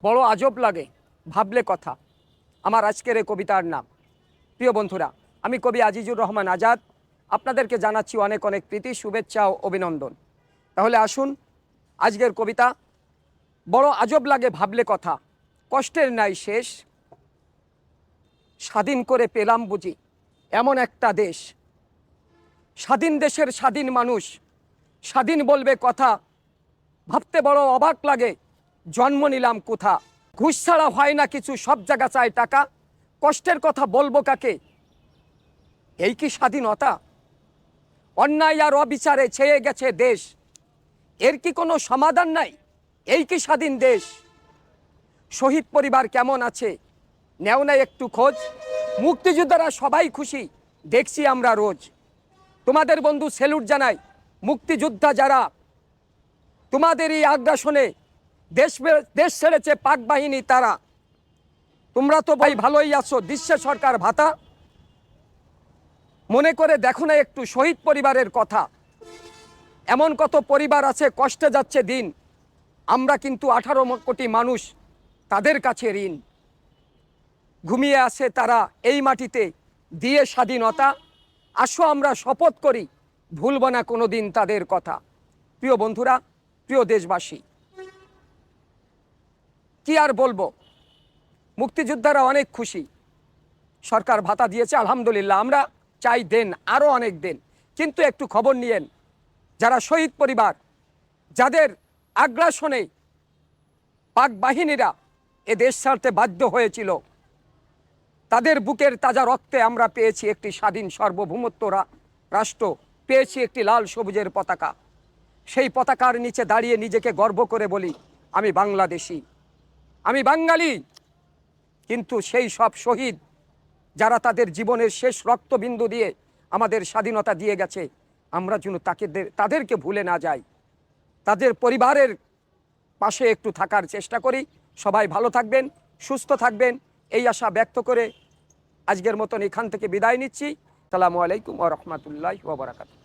বড় আজব লাগে ভাবলে কথা। আমার আজকের এই কবিতার নাম। প্রিয় বন্ধুরা, আমি কবি আজিজুর রহমান আজাদ আপনাদেরকে জানাচ্ছি অনেক অনেক প্রীতি, শুভেচ্ছা ও অভিনন্দন। তাহলে আসুন আজকের কবিতা। বড় আজব লাগে ভাবলে কথা, কষ্টের নাই শেষ, স্বাধীন করে পেলাম বুঝি এমন একটা দেশ। স্বাধীন দেশের স্বাধীন মানুষ স্বাধীন বলবে কথা, ভাবতে বড় অবাক লাগে জন্ম নিলাম কোথা। ঘুষ ছাড়া হয় না কিছু, সব জায়গা চায় টাকা, কষ্টের কথা বলবো কাকে, এই কি স্বাধীনতা? অন্যায় আর অবিচারে ছেয়ে গেছে দেশ, এর কি কোনো সমাধান নাই, এই কি স্বাধীন দেশ? শহীদ পরিবার কেমন আছে নেও না একটু খোঁজ, মুক্তিযোদ্ধারা সবাই খুশি দেখছি আমরা রোজ। তোমাদের বন্ধু সেলুট জানাই মুক্তিযোদ্ধা যারা, তোমাদের এই আগ্রাসনে দেশ ছেড়েছে পাক বাহিনী তারা। তোমরা তো ভাই ভালোই আছো, দিচ্ছে সরকার ভাতা, মনে করে দেখো না একটু শহীদ পরিবারের কথা। এমন কত পরিবার আছে কষ্টে যাচ্ছে দিন, আমরা কিন্তু 18 কোটি মানুষ তাদের কাছে ঋণ। ঘুমিয়ে আছে তারা এই মাটিতে দিয়ে স্বাধীনতা, আসো আমরা শপথ করি ভুলব না কোনো দিন তাদের কথা। প্রিয় বন্ধুরা, প্রিয় দেশবাসী, কি আর বলবো, মুক্তিযোদ্ধারা অনেক খুশি, সরকার ভাতা দিয়েছে আলহামদুলিল্লাহ। আমরা চাই দেন, আরও অনেক দেন, কিন্তু একটু খবর নিয়েন যারা শহীদ পরিবার, যাদের আগ্রাসনে পাক বাহিনীরা এ দেশ ছাড়তে বাধ্য হয়েছিল, তাদের বুকের তাজা রক্তে আমরা পেয়েছি একটি স্বাধীন সার্বভৌমত্ব রাষ্ট্র, পেয়েছি একটি লাল সবুজের পতাকা। সেই পতাকার নিচে দাঁড়িয়ে নিজেকে গর্ব করে বলি আমি বাংলাদেশি, আমি বাঙালি। কিন্তু সেই সব শহীদ যারা তাদের জীবনের শেষ রক্তবিন্দু দিয়ে আমাদের স্বাধীনতা দিয়ে গেছে, আমরা যেন তাদেরকে ভুলে না যাই, তাদের পরিবারের পাশে একটু থাকার চেষ্টা করি। সবাই ভালো থাকবেন, সুস্থ থাকবেন, এই আশা ব্যক্ত করে আজকের মতন এখান থেকে বিদায় নিচ্ছি। আসসালামু আলাইকুম ওয়া রাহমাতুল্লাহি ওয়া বারাকাতুহু।